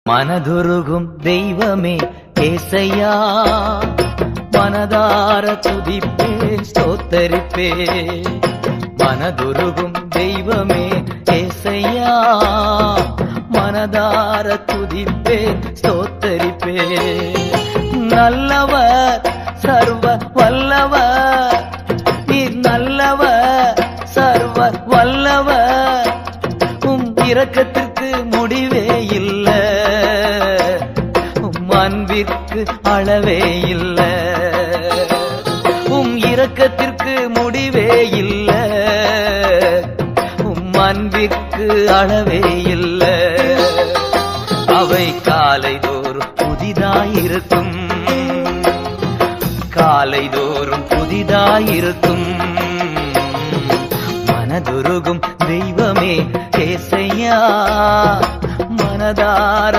மனதுருகும் தெய்வமே ஏசையா, மனதார துதிப்பேன் ஸ்தோத்தரிப்பேன். மனதுருகும் தெய்வமே ஏசையா, மனதார துதிப்பேன் ஸ்தோத்தரிப்பேன். நல்லவர் சர்வ வல்லவர், நீர் நல்லவர் சர்வ வல்லவர். இரக்கத்திற்கு முடிவே இல்ல, அன்பிற்கு அளவே இல்ல. இரக்கத்திற்கு முடிவே இல்ல, அன்பிற்கு அளவே இல்ல. அவை காலைதோறும் புதிதாயிருக்கும், காலைதோறும் புதிதாயிருக்கும். மனதுருகும் தெய்வமே ஏசையா, மனதார